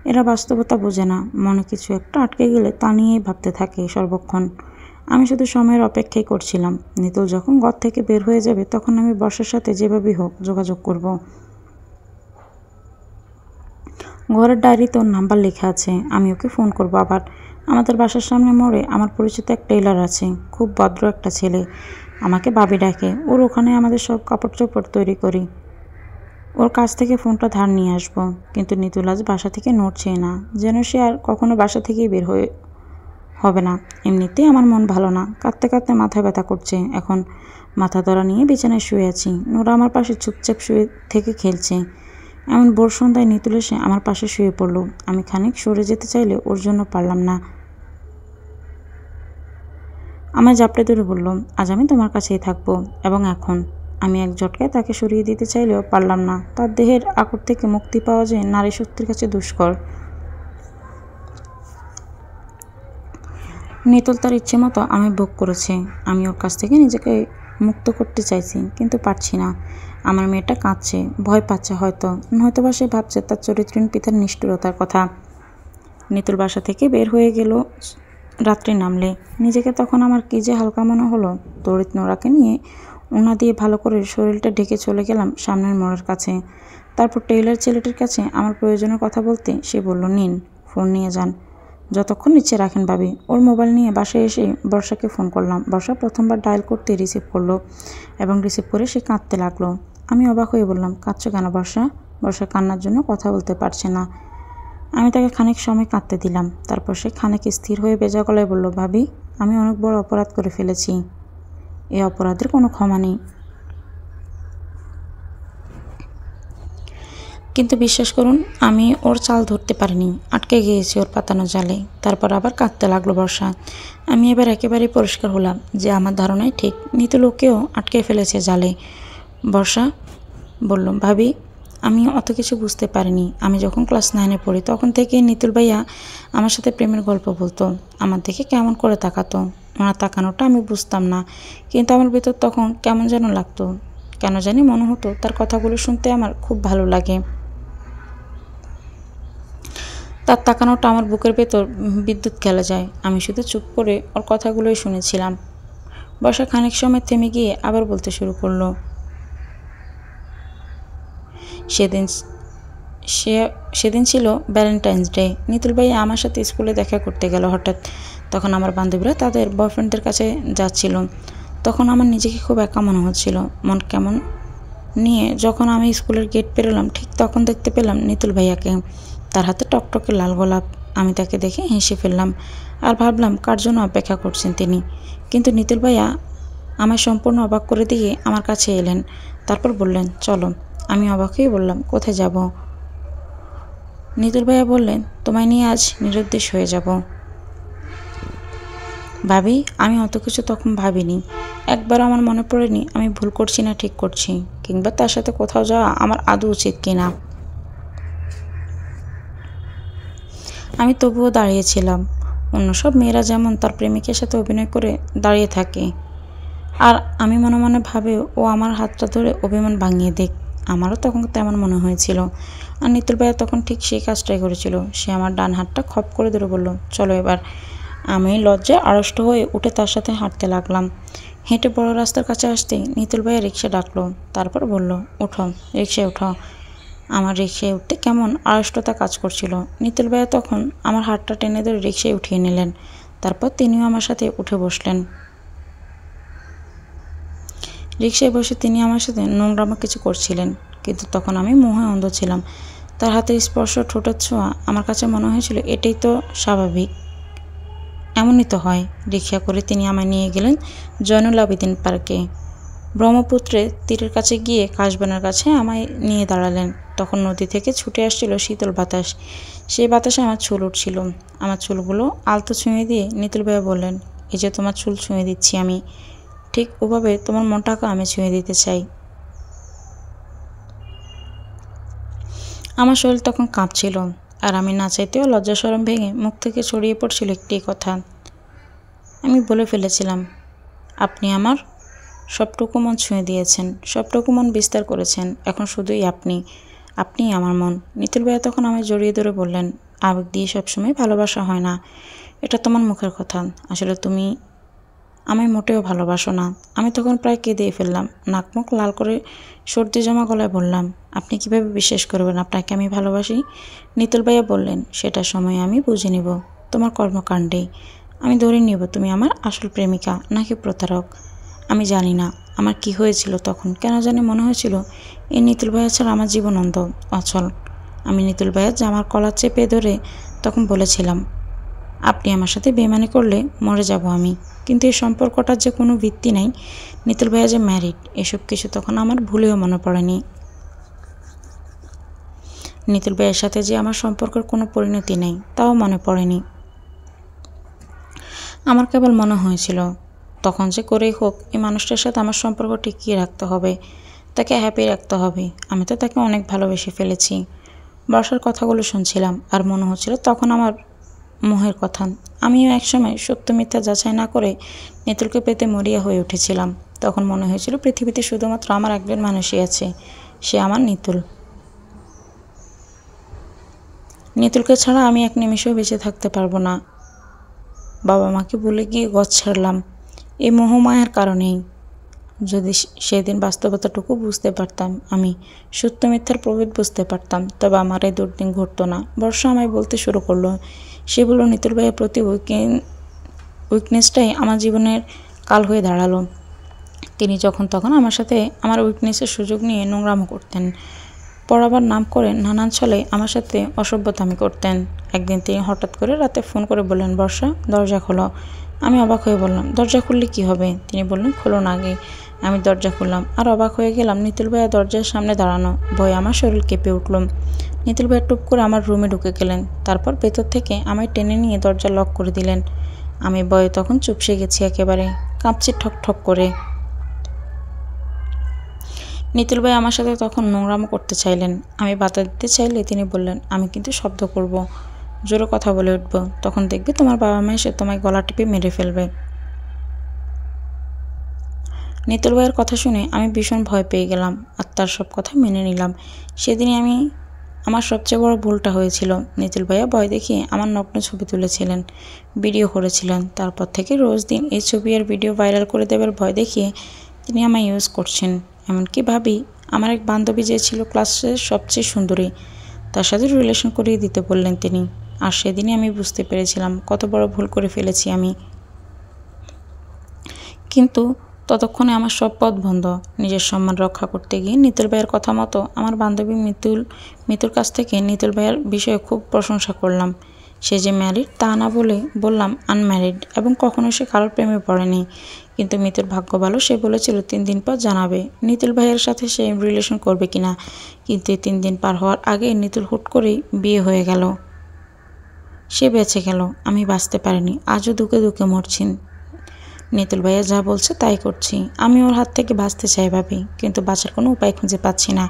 এরা বাস্তবতা বোঝে না, মনে কিছু একটা আটকে গেলে তা নিয়েই ভাবতে থাকে সর্বক্ষণ। আমি শুধু সময়ের অপেক্ষাই করছিলাম। নিতুল যখন ঘর থেকে বের হয়ে যাবে, তখন আমি বর্ষার সাথে যেভাবেই হোক যোগাযোগ করব। ঘরের ডায়েরিতে ওর নাম্বার লেখা আছে, আমি ওকে ফোন করব আবার। আমাদের বাসার সামনে মোড়ে আমার পরিচিত এক টেইলার আছে, খুব ভদ্র একটা ছেলে, আমাকে বাবি ডাকে। ওর ওখানে আমাদের সব কাপড় চোপড় তৈরি করি। ওর কাছ থেকে ফোনটা ধার নিয়ে আসবো। কিন্তু নিতুল আজ বাসা থেকে নড়ছে না, যেন সে আর কখনো বাসা থেকেই বের হবে না। এমনিতেই আমার মন ভালো না, কাঁদতে কাঁদতে মাথায় ব্যথা করছে। এখন মাথা ধরা নিয়ে বিছানায় শুয়ে আছি। নোরা আমার পাশে চুপচাপ শুয়ে থেকে খেলছে। এমন ভোর সন্ধ্যায় নিতুল এসে আমার পাশে শুয়ে পড়ল। আমি খানিক সরে যেতে চাইলে ওর জন্য পারলাম না। আমায় জাপটে ধরে বলল, আজ আমি তোমার কাছেই থাকবো। এবং এখন আমি এক ঝটকায় তাকে সরিয়ে দিতে চাইলেও পারলাম না। তার দেহের আকড় থেকে মুক্তি পাওয়া যায় নারী শক্তির কাছে দুষ্কর। নিতুল তার ইচ্ছে মতো আমি ভোগ করেছে। আমি ওর কাছ থেকে নিজেকে মুক্ত করতে চাইছি, কিন্তু পারছি না। আমার মেয়েটা কাঁদছে, ভয় পাচ্ছে, নয়তোবা সে ভাবছে তার চরিত্রহীন পিতার নিষ্ঠুরতার কথা। নিতুল বাসা থেকে বের হয়ে গেল রাত্রি নামলে। নিজেকে তখন আমার কী যে হালকা মনে হলো। তড়িৎ নোরাকে নিয়ে ওনা দিয়ে ভালো করে শরীরটা ঢেকে চলে গেলাম সামনের মোড়ের কাছে। তারপর টেইলার ছেলেটির কাছে আমার প্রয়োজনের কথা বলতে সে বলল, নিন, ফোন নিয়ে যান, যতক্ষণ নিচে রাখেন ভাবি। ওর মোবাইল নিয়ে বাসায় এসে বর্ষাকে ফোন করলাম। বর্ষা প্রথমবার ডায়াল করতে রিসিভ করলো, এবং রিসিভ করে সে কাঁদতে লাগলো। আমি অবাক হয়ে বললাম, কাঁদছো কেন বর্ষা? বর্ষা কান্নার জন্য কথা বলতে পারছে না। আমি তাকে খানিক সময় কাঁদতে দিলাম। তারপর সে খানিক স্থির হয়ে বেজা গলায় বলল, ভাবি, আমি অনেক বড় অপরাধ করে ফেলেছি। এই অপরাধের কোনো ক্ষমা নেই। কিন্তু বিশ্বাস করুন, আমি ওর চাল ধরতে পারিনি, আটকে গিয়েছি ওর পাতানো জালে। তারপর আবার কাঁদতে লাগলো বর্ষা। আমি এবার একেবারেই পরিষ্কার হলাম যে আমার ধারণাই ঠিক, নিতুল ওকেও আটকে ফেলেছে জালে। বর্ষা বলল, ভাবি, আমি অত কিছু বুঝতে পারিনি। আমি যখন ক্লাস 9-এ পড়ি তখন থেকেই নিতুল ভাইয়া আমার সাথে প্রেমের গল্প বলতো। আমার দেখে কেমন করে তাকাতো, ওনার তাকানোটা আমি বুঝতাম না, কিন্তু আমার ভেতর তখন কেমন যেন লাগতো। কেন জানি মনে হতো তার কথাগুলো শুনতে আমার খুব ভালো লাগে। তার তাকানোটা আমার বুকের ভেতর বিদ্যুৎ খেলে যায়। আমি শুধু চুপ করে ওর কথাগুলোই শুনেছিলাম। বর্ষা খানিক সময় থেমে গিয়ে আবার বলতে শুরু করলো, সেদিন সেদিন ছিল ভ্যালেন্টাইন্স ডে। নিতুল ভাই আমার সাথে স্কুলে দেখা করতে গেল হঠাৎ। তখন আমার বান্ধবীরা তাদের বয়ফ্রেন্ডদের কাছে যাচ্ছিল। তখন আমার নিজেকে খুব একা মনে হচ্ছিল। মন কেমন নিয়ে যখন আমি স্কুলের গেট পেরোলাম, ঠিক তখন দেখতে পেলাম নিতুল ভাইয়াকে। তার হাতে টকটকে লাল গোলাপ। আমি তাকে দেখে হেসে ফেললাম আর ভাবলাম কার জন্য অপেক্ষা করছেন তিনি। কিন্তু নিতুল ভাইয়া আমায় সম্পূর্ণ অবাক করে দিয়ে আমার কাছে এলেন। তারপর বললেন, চলো। আমি অবাক হয়ে বললাম, কোথায় যাব? নিতুল ভাইয়া বললেন, তোমায় নিয়ে আজ নিরুদ্দেশ হয়ে যাব। ভাবি, আমি অত কিছু তখন ভাবিনি। একবার আমার মনে পড়েনি আমি ভুল করছি না ঠিক করছি, কিংবা তার সাথে কোথাও যাওয়া আমার আদৌ উচিত কিনা। আমি তবুও দাঁড়িয়েছিলাম। অন্য সব মেয়েরা যেমন তার প্রেমিকের সাথে অভিনয় করে দাঁড়িয়ে থাকে, আর আমি মনে মনে ভাবে ও আমার হাতটা ধরে অভিমান ভাঙিয়ে দেখ। আমারও তখন তেমন মনে হয়েছিল। আর নিতুল ভাইয়া তখন ঠিক সেই কাজটাই করেছিল। সে আমার ডান হাতটা খপ করে ধরে বলল, চলো এবার। আমি লজ্জায় আড়ষ্ট হয়ে উঠে তার সাথে হাঁটতে লাগলাম। হেঁটে বড় রাস্তার কাছে আসতেই নিতুল ভাইয়া রিক্সা ডাকলো। তারপর বলল, উঠো, রিক্সায় উঠো। আমার রিক্সায় উঠতে কেমন আড়ষ্টতা কাজ করছিল। নিতুল ভাইয়া তখন আমার হাতটা টেনে ধরে রিক্সায় উঠিয়ে নিলেন। তারপর তিনিও আমার সাথে উঠে বসলেন। রিক্সায় বসে তিনি আমার সাথে নোংরামো কিছু করছিলেন, কিন্তু তখন আমি মোহে অন্ধ ছিলাম। তার হাতের স্পর্শ, ঠোঁটের ছোঁয়া, আমার কাছে মনে হয়েছিল এটাই তো স্বাভাবিক, এমনই তো হয়। রিক্সা করে তিনি আমায় নিয়ে গেলেন জয়নুল আবেদিন পার্কে। ব্রহ্মপুত্রের তীরের কাছে গিয়ে কাশবনের কাছে আমায় নিয়ে দাঁড়ালেন। তখন নদী থেকে ছুটে আসছিল শীতল বাতাস। সেই বাতাসে আমার চুল উঠছিল। আমার চুলগুলো আলতো ছুঁয়ে দিয়ে নিতুল ভাইয়া বললেন, এই যে তোমার চুল ছুঁয়ে দিচ্ছি আমি, ঠিক ওভাবে তোমার মনটাকে আমি ছুঁয়ে দিতে চাই। আমার শরীর তখন কাঁপছিল, আর আমি না চাইতেও লজ্জা শরম ভেঙে মুখ থেকে ছড়িয়ে পড়ছিল একটি কথা। আমি বলে ফেলেছিলাম, আপনি আমার সবটুকু মন ছুঁয়ে দিয়েছেন, সবটুকু মন বিস্তার করেছেন। এখন শুধুই আপনিই আমার মন। নিতুল ভাইয়া তখন আমায় জড়িয়ে ধরে বললেন, আবেগ দিয়ে সবসময় ভালোবাসা হয় না, এটা তোমার মুখের কথা। আসলে তুমি আমায় মোটেও ভালোবাসো না। আমি তখন প্রায় কেঁদেই ফেললাম। নাক মুখ লাল করে সর্দি জমা গলায় বললাম, আপনি কিভাবে বিশ্বাস করবেন আপনাকে আমি ভালোবাসি? নিতুল ভাইয়া বললেন, সেটা সময় আমি বুঝে নিব, তোমার কর্মকাণ্ডেই আমি ধরে নিব তুমি আমার আসল প্রেমিকা নাকি প্রতারক। আমি জানি না আমার কি হয়েছিল তখন, কেন জানি মনে হয়েছিল এই নিতুল ভাইয়া ছাড়া আমার জীবন অচল। আমি নিতুল ভাইয়া জামার কলার চেপে ধরে তখন বলেছিলাম, আপনি আমার সাথে বেইমানি করলে মরে যাব আমি। কিন্তু এই সম্পর্কটার যে কোনো ভিত্তি নাই, নিতুল ভাইয়া যে ম্যারিড, এসব কিছু তখন আমার ভুলেও মনে পড়েনি। নিতুল ভাইয়ের সাথে যে আমার সম্পর্কের কোনো পরিণতি নেই, তাও মনে পড়েনি। আমার কেবল মনে হয়েছিল তখন যে করেই হোক এই মানুষটার সাথে আমার সম্পর্ক টিকিয়ে রাখতে হবে, তাকে হ্যাপি রাখতে হবে। আমি তো তাকে অনেক ভালোবেসে ফেলেছি। বর্ষার কথাগুলো শুনছিলাম আর মনে হচ্ছিল তখন আমার মোহের কথা। আমিও একসময় সত্য মিথ্যা যাচাই না করে নিতুলকে পেতে মরিয়া হয়ে উঠেছিলাম। তখন মনে হয়েছিল পৃথিবীতে শুধুমাত্র আমার একজন মানুষই আছে, সে আমার নিতুল। নিতুলকে ছাড়া আমি এক নিমিষেও বেঁচে থাকতে পারবো না। বাবা মাকে ভুলে গিয়ে গছ ছাড়লাম এই মোহমায়ার কারণেই। যদি সেদিন বাস্তবতাটুকু বুঝতে পারতাম, আমি সত্য মিথ্যার প্রভেদ বুঝতে পারতাম, তবে আমার এই দুর্দিন ঘটতো না। বর্ষা আমায় বলতে শুরু করলো, সে বলল, নিতুল ভাইয়ের প্রতি উইকনেসটাই আমার জীবনের কাল হয়ে দাঁড়ালো। তিনি যখন তখন আমার সাথে আমার উইকনেসের সুযোগ নিয়ে নোংরামো করতেন। পড়াবার নাম করে নানান ছলে আমার সাথে অসভ্যতামি করতেন। একদিন তিনি হঠাৎ করে রাতে ফোন করে বললেন, বর্ষা, দরজা খোলো। আমি অবাক হয়ে বললাম, দরজা খুললে কি হবে? তিনি বললেন, খোলো না আগে। আমি দরজা খুললাম আর অবাক হয়ে গেলাম নিতুল ভাইয়া দরজার সামনে দাঁড়ানো। ভয়ে আমার শরীর কেঁপে উঠল। নিতুল ভাইয়া টুপ করে আমার রুমে ঢুকে গেলেন। তারপর ভেতর থেকে আমায় টেনে নিয়ে দরজা লক করে দিলেন। আমি ভয়ে তখন চুপসে গেছি, একেবারে কাঁপছি ঠক ঠক করে। নিতুল ভাই আমার সাথে তখন নোংরামো করতে চাইলেন। আমি বাধা দিতে চাইলে তিনি বললেন, আমি কিন্তু শব্দ করব, জোরে কথা বলে উঠব, তখন দেখবে তোমার বাবা মা এসে তোমায় গলা টিপে মেরে ফেলবে। নিতুল ভাইয়ের কথা শুনে আমি ভীষণ ভয় পেয়ে গেলাম আর তার সব কথা মেনে নিলাম। সেদিনই আমার সবচেয়ে বড় ভুলটা হয়েছিল। নিতুল ভাইয়া ভয় দেখিয়ে আমার নগ্ন ছবি তুলেছিলেন, ভিডিও করেছিলেন। তারপর থেকে রোজ দিন এই ছবি আর ভিডিও ভাইরাল করে দেবার ভয় দেখিয়ে তিনি আমায় ইউজ করছেন। এমনকি ভাবি, আমার এক বান্ধবী যে ছিল ক্লাসের সবচেয়ে সুন্দরী, তার সাথে রিলেশন করিয়ে দিতে বললেন তিনি। আর সেদিনই আমি বুঝতে পেরেছিলাম কত বড় ভুল করে ফেলেছি আমি। কিন্তু ততক্ষণে আমার সব পথ বন্ধ। নিজের সম্মান রক্ষা করতে গিয়ে নিতুল ভাইয়ের কথা মতো আমার বান্ধবী মিতুর কাছ থেকে নিতুল ভাইয়ের বিষয়ে খুব প্রশংসা করলাম। সে যে ম্যারিড তা না বলে বললাম আনম্যারিড, এবং কখনো সে কারোর প্রেমে পড়েনি। কিন্তু মিতুর ভাগ্য ভালো, সে বলেছিল 3 দিন পর জানাবে নিতুল ভাইয়ের সাথে সে রিলেশন করবে কিনা। কিন্তু 3 দিন পার হওয়ার আগে নিতুল হুট করেই বিয়ে হয়ে গেল। সে বেঁচে গেল, আমি বাঁচতে পারিনি। আজও দুঃখে দুঃখে মরছি। নিতুল ভাইয়া যা বলছে তাই করছি। আমি ওর হাত থেকে বাঁচতে চাই ভাবি, কিন্তু বাঁচার কোনো উপায় খুঁজে পাচ্ছি না।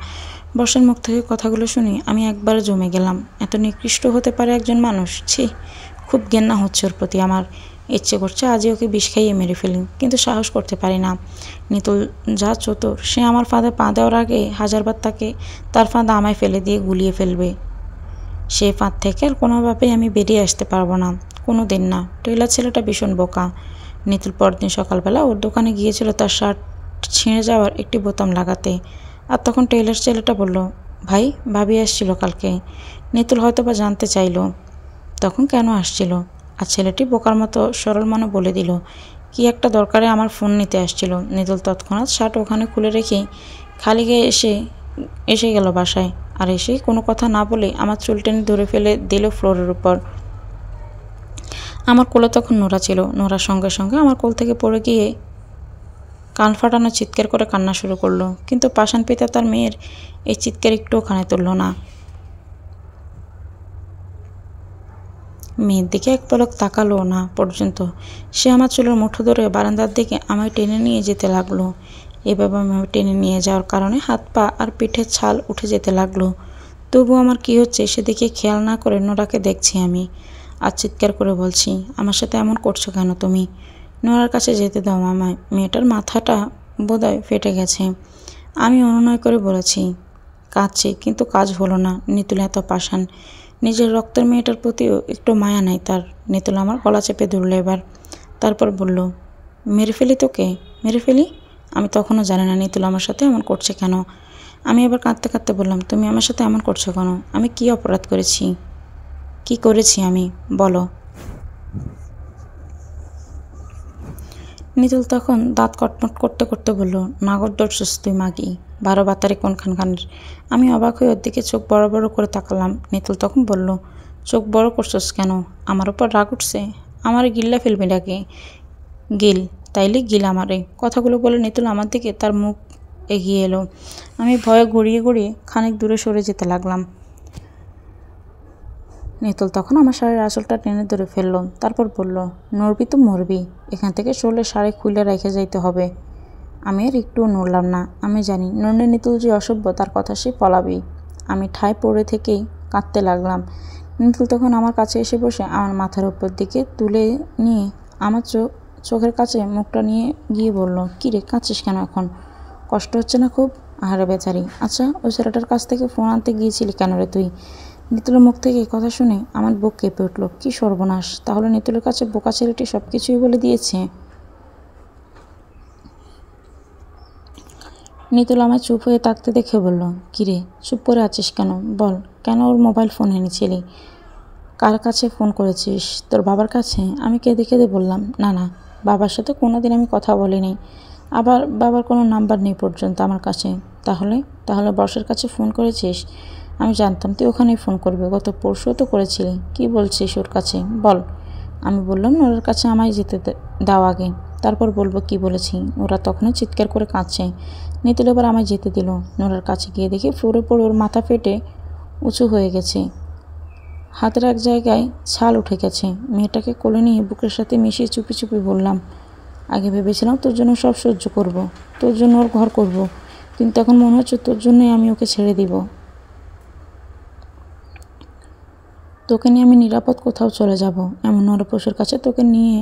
বর্ষার মুখ থেকে কথাগুলো শুনি আমি একবারে জমে গেলাম। এত নিকৃষ্ট হতে পারে একজন মানুষ! ছি, খুব ঘেন্না হচ্ছে ওর প্রতি আমার। ইচ্ছে করছে আজই ওকে বিষ খাইয়ে মেরে ফেলি, কিন্তু সাহস করতে পারি না। নিতুল যা চতুর, সে আমার ফাঁদে পা দেওয়ার আগে 1000বার তার ফাঁদা আমায় ফেলে দিয়ে গুলিয়ে ফেলবে। সে ফাঁদ থেকে আর কোনোভাবেই আমি বেরিয়ে আসতে পারবো না, কোনো দিন না। টেইলার ছেলেটা ভীষণ বোকা। নিতুল পরদিন সকালবেলা ওর দোকানে গিয়েছিল তার শার্ট ছিঁড়ে যাওয়ার একটি বোতাম লাগাতে। আর তখন টেইলার ছেলেটা বলল, ভাই, ভাবি আসছিল কালকে। নিতুল হয়তো বা জানতে চাইল তখন কেন আসছিল। আর ছেলেটি বোকার মতো সরল মনে বলে দিল, কি একটা দরকারে আমার ফোন নিতে আসছিল। নিতুল তৎক্ষণাৎ শার্ট ওখানে খুলে রেখে খালি গায়ে এসে গেল বাসায়। আর এসে কোনো কথা না বলে আমার চুল টেনে ধরে ফেলে দিল ফ্লোরের উপর। আমার কোলে তখন নোরা ছিল। নোরার সঙ্গে সঙ্গে আমার কোল থেকে পড়ে গিয়ে কান ফাটানো চিৎকার করে কান্না শুরু করলো। কিন্তু পাষাণ পিতা তার মেয়ের এই চিৎকার একটুও কানে তুলল না। মেয়ের দিকে এক পলক তাকালো না পর্যন্ত। সে আমার চুলের মুঠো ধরে বারান্দার দিকে আমায় টেনে নিয়ে যেতে লাগলো। এভাবে আমি টেনে নিয়ে যাওয়ার কারণে হাত পা আর পিঠের ছাল উঠে যেতে লাগলো। তবু আমার কি হচ্ছে সেদিকে খেয়াল না করে নোরাকে দেখছি আমি, আর চিৎকার করে বলছি, আমার সাথে এমন করছো কেন তুমি? নোরার কাছে যেতে দাও আমায়, মেয়েটার মাথাটা বোধহয় ফেটে গেছে। আমি অনুনয় করে বলেছি, কাঁদছি, কিন্তু কাজ হলো না। নিতুল এত পাষাণ, নিজের রক্তের মেয়েটার প্রতিও একটু মায়া নাই তার। নিতুল আমার গলা চেপে ধরল এবার। তারপর বলল, মেরে ফেলি তোকে? মেরে ফেলি? আমি তখনও জানি না নিতুল আমার সাথে এমন করছে কেন। আমি এবার কাঁদতে কাঁদতে বললাম, তুমি আমার সাথে এমন করছো কেন? আমি কি অপরাধ করেছি? কি করেছি আমি, বলো। নিতুল তখন দাঁত কটমট করতে করতে বলল, নাগর দৌড়ছিস তুই মাগি, 12 বাতারি কোনখানকানের। আমি অবাক হয়ে ওর দিকে চোখ বড় বড় করে তাকালাম। নিতুল তখন বলল, চোখ বড় করছিস কেন? আমার উপর রাগ উঠছে? আমারে গিল্লা ফেলবি ডাকে? গিল, তাইলে গিল আমারে। কথাগুলো বলে নিতুল আমার দিকে তার মুখ এগিয়ে এলো। আমি ভয়ে গড়িয়ে গড়িয়ে খানিক দূরে সরে যেতে লাগলাম। নিতুল তখন আমার শাড়ির আঁচলটা টেনে ধরে ফেলল। তারপর বলল, নড়বি তো মরবি, এখান থেকে সরলে শাড়ি খুলে রেখে যাইতে হবে। আমি আর একটুও নড়লাম না। আমি জানি নড়লে নিতুল যে অসভ্য তার কথা সে ফলাবেই। আমি ঠায় পড়ে থেকেই কাঁদতে লাগলাম। নিতুল তখন আমার কাছে এসে বসে আমার মাথার উপর দিকে তুলে নিয়ে আমার চোখের কাছে মুখটা নিয়ে গিয়ে বলল, কী রে, কাঁদছিস কেন এখন? কষ্ট হচ্ছে না খুব? আহারে বেচারি। আচ্ছা, ওই ছেলেটার কাছ থেকে ফোন আনতে গিয়েছিলি কেন রে তুই? নিতুলের মুখ থেকে কথা শুনে আমার বুক কেঁপে উঠল। কি সর্বনাশ! তাহলে নিতুলের কাছে বোকা ছেলেটি সব কিছুই বলে দিয়েছে। নিতুল আমায় চুপ হয়ে থাকতে দেখে বলল, কিরে, চুপ করে আছিস কেন? বল, কেন ওর মোবাইল ফোন এনেছিলি? কার কাছে ফোন করেছিস? তোর বাবার কাছে? আমি কেঁদে কেঁদে বললাম, না না, বাবার সাথে কোনোদিন আমি কথা বলিনি। আবার বাবার কোনো নাম্বার নেই পর্যন্ত আমার কাছে। তাহলে বর্ষার কাছে ফোন করেছিস? আমি জানতাম তুই ওখানেই ফোন করবি, গত পরশুও তো করেছিলি। কি বলছিস ওর কাছে, বল। আমি বললাম, নোরার কাছে আমায় যেতে দাও আগে, তারপর বলবো কি বলেছি। ওরা তখনই চিৎকার করে কাঁদছে। নিতুল এবার আমায় যেতে দিল। নোরার কাছে গিয়ে দেখি ফ্লোরে পড়ে ওর মাথা ফেটে উঁচু হয়ে গেছে, হাতের এক জায়গায় ছাল উঠে গেছে। মেয়েটাকে কোলে নিয়ে বুকের সাথে মিশিয়ে চুপি চুপি বললাম, আগে ভেবেছিলাম তোর জন্য সব সহ্য করব, তোর জন্য ওর ঘর করব, কিন্তু এখন মনে হচ্ছে তোর জন্যই আমি ওকে ছেড়ে দিব। তোকে নিয়ে আমি নিরাপদ কোথাও চলে যাব, এমন নরপশুর কাছে তোকে নিয়ে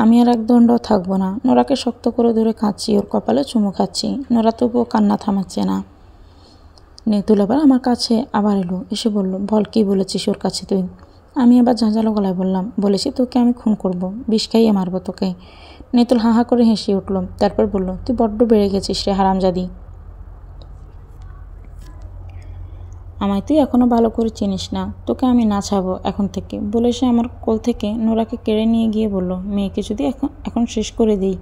আমি আর এক দণ্ডও থাকবো না। নোরাকে শক্ত করে ধরে কাঁদছি, ওর কপালে চুমু খাচ্ছি। নোরা তবুও কান্না থামাচ্ছে না। নিতুল আবার আমার কাছে আবার এলো, এসে বলল, বল কী বলেছিস ওর কাছে তুই? আমি আবার ঝাঁঝালো গলায় বললাম, বলেছি তোকে আমি খুন করব, বিষ খাইয়ে মারবো তোকে। নিতুল হা হা করে হেসে উঠল, তারপর বলল, তুই বড্ড বেড়ে গেছিস রে হারামজাদি। আমায় তুই এখনও ভালো করে চিনিস না, তোকে আমি নাচাবো এখন থেকে, বলে সে আমার কোল থেকে নোরাকে কেড়ে নিয়ে গিয়ে বলল, মেয়েকে যদি এখন শেষ করে দিই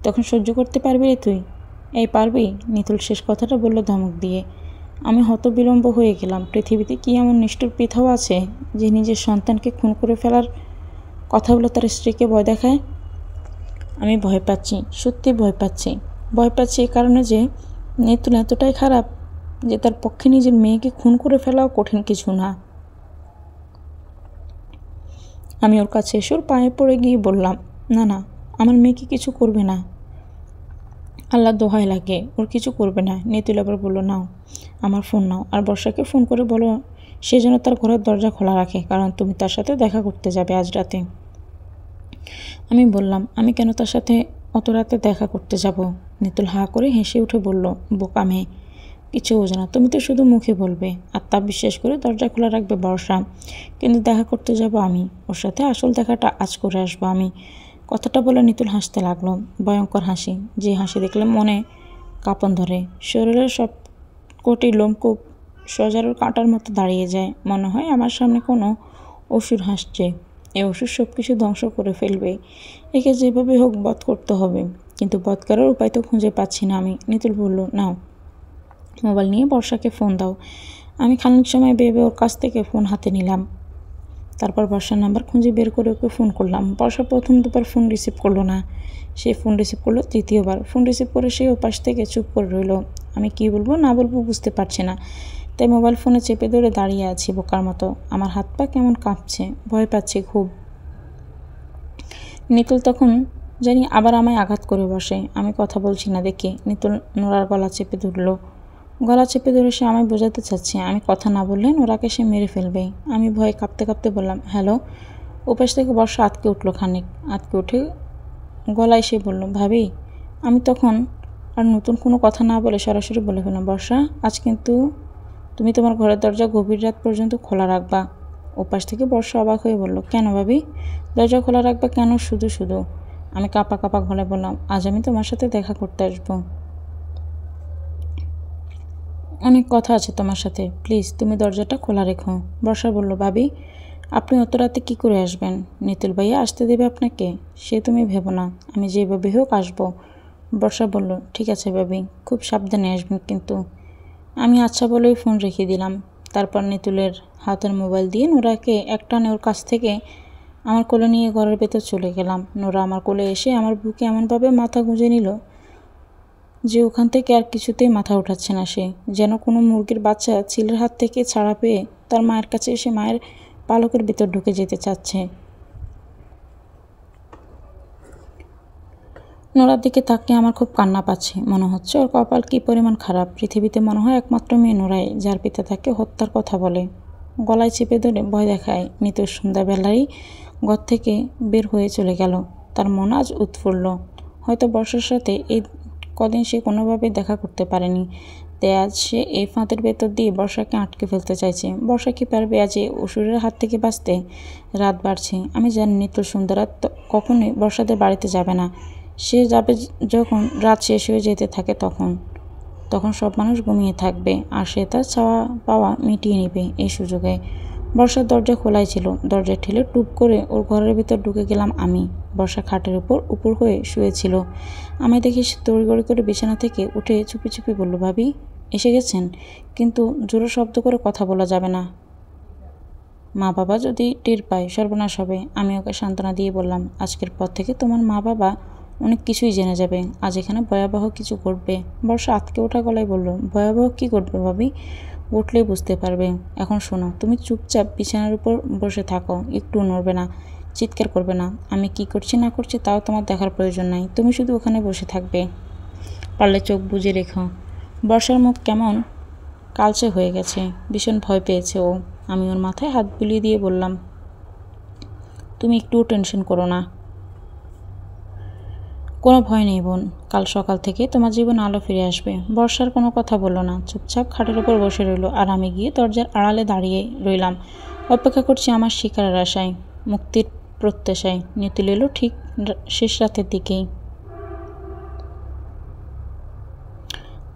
তখন সহ্য করতে পারবি রে তুই? এই পারবি? নিতুল শেষ কথাটা বলল ধমক দিয়ে। আমি হতবিলম্ব হয়ে গেলাম। পৃথিবীতে কি এমন নিষ্ঠুর পৃথাও আছে যে নিজের সন্তানকে খুন করে ফেলার কথা বলে তার স্ত্রীকে ভয় দেখায়? আমি ভয় পাচ্ছি, সত্যি ভয় পাচ্ছি। ভয় পাচ্ছি এই কারণে যে নিতুল এতটাই খারাপ যে তার পক্ষে নিজের মেয়েকে খুন করে ফেলাও কঠিন কিছু না। আমি ওর কাছে এসে ওর পায়ে পড়ে গিয়ে বললাম, না না, আমার মেয়েকে কিছু করবে না, আল্লাহ দোহাই লাগে, ওর কিছু করবে না। নিতুল আবার বলল, নাও আমার ফোন নাও, আর বর্ষাকে ফোন করে বলো সে যেন তার ঘরের দরজা খোলা রাখে, কারণ তুমি তার সাথে দেখা করতে যাবে আজ রাতে। আমি বললাম, আমি কেন তার সাথে অত রাতে দেখা করতে যাব? নিতুল হা করে হেসে উঠে বলল, বোকা মেয়ে, কিছু বোঝে না, তুমি তো শুধু মুখে বলবে আর তা বিশ্বাস করে দরজা খোলা রাখবে বর্ষা, কিন্তু দেখা করতে যাব আমি, ওর সাথে আসল দেখাটা আজ করে আসবো আমি। কথাটা বলে নিতুল হাসতে লাগলো, ভয়ঙ্কর হাসি, যে হাসি দেখলে মনে কাঁপন ধরে, শরীরের সব কোটি লোমকূপ সজারুর কাঁটার মতো দাঁড়িয়ে যায়। মনে হয় আমার সামনে কোনো অসুর হাসছে, এই অসুর সব কিছু ধ্বংস করে ফেলবে, একে যেভাবে হোক বধ করতে হবে, কিন্তু বধ করার উপায় তো খুঁজে পাচ্ছি না আমি। নিতুল বলল, নাও মোবাইল নিয়ে বর্ষাকে ফোন দাও। আমি খানিক সময় ভেবে ওর কাছ থেকে ফোন হাতে নিলাম, তারপর বর্ষার নাম্বার খুঁজে বের করে ওকে ফোন করলাম। বর্ষা প্রথম দুবার ফোন রিসিভ করলো না, সে ফোন রিসিভ করলো তৃতীয়বার। ফোন রিসিভ করে সে ওপাশ থেকে চুপ করে রইল। আমি কি বলবো না বলবো বুঝতে পারছি না, তাই মোবাইল ফোনে চেপে ধরে দাঁড়িয়ে আছি বোকার মতো। আমার হাত পা কেমন কাঁপছে, ভয় পাচ্ছি খুব। নিতুল তখন জানি আবার আমায় আঘাত করে বসে। আমি কথা বলছি না দেখে নিতুল নোরার গলা চেপে ধরল। গলা চেপে ধরে সে আমায় বোঝাতে চাচ্ছে আমি কথা না বললে নোরাকে সে মেরে ফেলবে। আমি ভয়ে কাঁপতে কাঁপতে বললাম, হ্যালো। ওপাশ থেকে বর্ষা আটকে উঠলো খানিক, আটকে উঠে গলায় সে বলল, ভাবি। আমি তখন আর নতুন কোনো কথা না বলে সরাসরি বলে ফেললাম, বর্ষা, আজ কিন্তু তুমি তোমার ঘরের দরজা গভীর রাত পর্যন্ত খোলা রাখবা। ওপাশ থেকে বর্ষা অবাক হয়ে বলল, কেন ভাবি? দরজা খোলা রাখবা কেন শুধু শুধু? আমি কাঁপা কাঁপা গলায় বললাম, আজ আমি তোমার সাথে দেখা করতে আসবো, অনেক কথা আছে তোমার সাথে, প্লিজ তুমি দরজাটা খোলা রেখো। বর্ষা বলল, ভাবি আপনি অত রাতে কী করে আসবেন? নিতুল ভাইয়া আসতে দেবে আপনাকে? সে তুমি ভেবো না, আমি যেভাবে হোক আসবো। বর্ষা বলল, ঠিক আছে ভাবি, খুব সাবধানে আসবেন কিন্তু। আমি আচ্ছা বলেই ফোন রেখে দিলাম। তারপর নিতুলের হাতের মোবাইল দিয়ে নোরাকে একটানে ওর কাছ থেকে আমার কোলে নিয়ে ঘরের ভেতর চলে গেলাম। নোরা আমার কোলে এসে আমার বুকে এমনভাবে মাথা গুঁজে নিল যে ওখান থেকে আর কিছুতেই মাথা উঠাচ্ছে না সে, যেন কোনো মুরগির বাচ্চা চিলের হাত থেকে ছাড়া পেয়ে তার মায়ের কাছে এসে মায়ের পালকের ভিতর ঢুকে যেতে চাচ্ছে। নোরার দিকে তাকিয়ে আমার খুব কান্না পাচ্ছে, মনে হচ্ছে ওর কপাল কী পরিমাণ খারাপ। পৃথিবীতে মনে হয় একমাত্র মেয়ে নোরাই, যার পিতা তাকে হত্যার কথা বলে, গলায় চেপে ধরে ভয় দেখায়। নিতুর সন্ধ্যাবেলায় ঘর থেকে বের হয়ে চলে গেল। তার মন আজ উৎফুল্ল। হয়তো বর্ষার সাথে এই কদিন সে কোনোভাবে দেখা করতে পারেনি, তাই আজ সে এই ফাঁদের ভেতর দিয়ে বর্ষাকে আটকে ফেলতে চাইছে। বর্ষা কি পারবে আজ এই অসুরের হাত থেকে বাঁচতে? রাত বাড়ছে, আমি জানি নিতুল সন্ধ্যা রাত কখনোই বর্ষাদের বাড়িতে যাবে না। সে যাবে যখন রাত শেষ হয়ে যেতে থাকে, তখন সব মানুষ ঘুমিয়ে থাকবে, আর সে তার চাওয়া পাওয়া মিটিয়ে নেবে এই সুযোগে। বর্ষার দরজা খোলাই ছিল, দরজা ঠেলে টুপ করে ওর ঘরের ভিতর ঢুকে গেলাম আমি। বর্ষা খাটের উপর হয়ে শুয়েছিল। আমায় দেখে সে তড়িঘড়ি করে বিছানা থেকে উঠে চুপি চুপি বলল, ভাবি এসে গেছেন, কিন্তু জোরে শব্দ করে কথা বলা যাবে না, মা বাবা যদি টের পায় সর্বনাশ হবে। আমি ওকে সান্ত্বনা দিয়ে বললাম, আজকের পর থেকে তোমার মা বাবা অনেক কিছুই জেনে যাবে, আজ এখানে ভয়াবহ কিছু ঘটবে। বর্ষা আতকে ওঠা গলায় বলল, ভয়াবহ কী ঘটবে ভাবি? উঠলেই বুঝতে পারবে। এখন শোনো, তুমি চুপচাপ বিছানার উপর বসে থাকো, একটু নড়বে না, চিৎকার করবে না। আমি কি করছি না করছি তাও তোমার দেখার প্রয়োজন নাই, তুমি শুধু ওখানে বসে থাকবে, পারলে চোখ বুজে রেখো। বর্ষার মুখ কেমন কালচে হয়ে গেছে, ভীষণ ভয় পেয়েছে ও। আমি ওর মাথায় হাত বুলিয়ে দিয়ে বললাম, তুমি একটুও টেনশন করো না, কোনো ভয় নেই বোন, কাল সকাল থেকে তোমার জীবন আলো ফিরে আসবে। বর্ষার কোনো কথা বলল না, চুপচাপ খাটের উপর বসে রইল, আর আমি গিয়ে দরজার আড়ালে দাঁড়িয়ে রইলাম, অপেক্ষা করছি আমার শিকারের আশায়, মুক্তির প্রত্যাশায়। নিতুল এলো ঠিক শেষ রাতের দিকেই।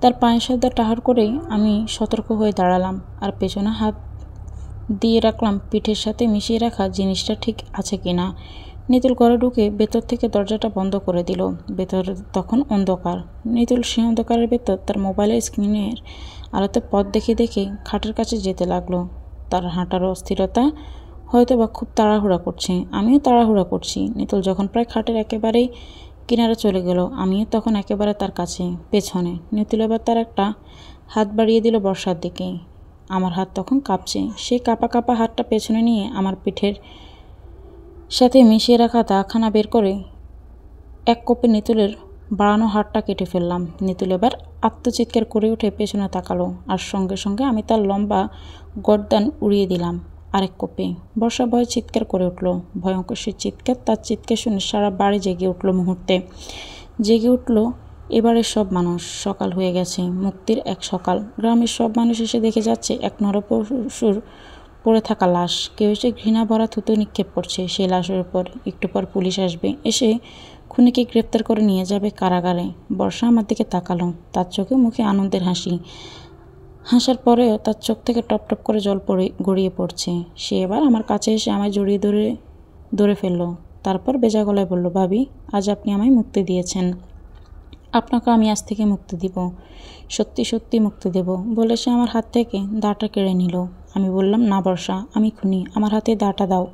তার পায়ের শব্দ টাহার করেই আমি সতর্ক হয়ে দাঁড়ালাম, আর পেছনে হাত দিয়ে রাখলাম পিঠের সাথে মিশিয়ে রাখা জিনিসটা ঠিক আছে কিনা। নিতুল ঘরে ঢুকে ভেতর থেকে দরজাটা বন্ধ করে দিল। ভেতর তখন অন্ধকার। নিতুল সে অন্ধকারের ভেতর তার মোবাইলের স্ক্রিনের আলোতে পথ দেখে দেখে খাটের কাছে যেতে লাগলো। তার হাঁটার অস্থিরতা হয়তো বা খুব তাড়াহুড়া করছে, আমিও তাড়াহুড়া করছি। নিতুল যখন প্রায় খাটের একেবারেই কিনারে চলে গেল, আমিও তখন একেবারে তার কাছে, পেছনে। নিতুল এবার তার একটা হাত বাড়িয়ে দিল বর্ষার দিকে। আমার হাত তখন কাঁপছে। সেই কাঁপা কাঁপা হাতটা পেছনে নিয়ে আমার পিঠের সাথে মিশিয়ে রাখা দাখানা বের করে এক কোপে নিতুলের বাড়ানো হাতটা কেটে ফেললাম। নিতুল এবার আত্মচিৎকার করে উঠে পেছনে তাকালো, আর সঙ্গে সঙ্গে আমি তার লম্বা গর্দান উড়িয়ে দিলাম আরেক কোপে। বর্ষা ভয়ে চিৎকার করে উঠল। ভয়ঙ্কর সে চিৎকার, তার চিৎকার শুনে সারা বাড়ি জেগে উঠল মুহূর্তে। জেগে উঠল এবারে সব মানুষ। সকাল হয়ে গেছে, মুক্তির এক সকাল। গ্রামের সব মানুষ এসে দেখে যাচ্ছে এক নরপশুর পড়ে থাকা লাশ। কেউ এসে ঘৃণা ভরা থুতু নিক্ষেপ করছে সেই লাশের উপর। একটু পর পুলিশ আসবে, এসে খুনিকে গ্রেপ্তার করে নিয়ে যাবে কারাগারে। বর্ষা আমার দিকে তাকালো, তার চোখে মুখে আনন্দের হাসি। হাসার পরেও তার চোখ থেকে টপ টপ করে জল গড়িয়ে পড়ছে। সে এবার আমার কাছে এসে আমায় জড়িয়ে ধরে ফেললো। তারপর বেজা গলায় বলল, ভাবি, আজ আপনি আমায় মুক্তি দিয়েছেন, আপনাকে আমি আজ থেকে মুক্তি দিব, সত্যি সত্যি মুক্তি দেব, বলে সে আমার হাত থেকে দাটা কেড়ে নিল। আমি বললাম, না বর্ষা, আমি খুনি, আমার হাতে দাটা দাও,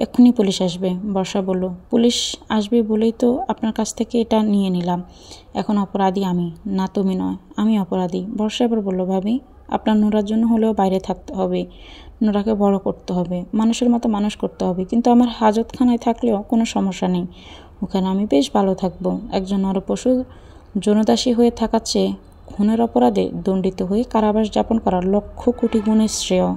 এক্ষুনি পুলিশ আসবে। বর্ষা বলল, পুলিশ আসবে বলেই তো আপনার কাছ থেকে এটা নিয়ে নিলাম, এখন অপরাধী আমি, না তুমি নয়, আমি অপরাধী। বর্ষা এবার বলল, ভাবি, আপনার নোরার জন্য হলেও বাইরে থাকতে হবে, নোরাকে বড় করতে হবে, মানুষের মতো মানুষ করতে হবে, কিন্তু আমার হাজতখানায় থাকলেও কোনো সমস্যা নেই, ওখানে আমি বেশ ভালো থাকবো। একজন নরপশু যৌনদাসী হয়ে থাকার চেয়ে খুনের অপরাধে দণ্ডিত হয়ে কারাবাস যাপন করার লক্ষ কোটি গুণের শ্রেয়।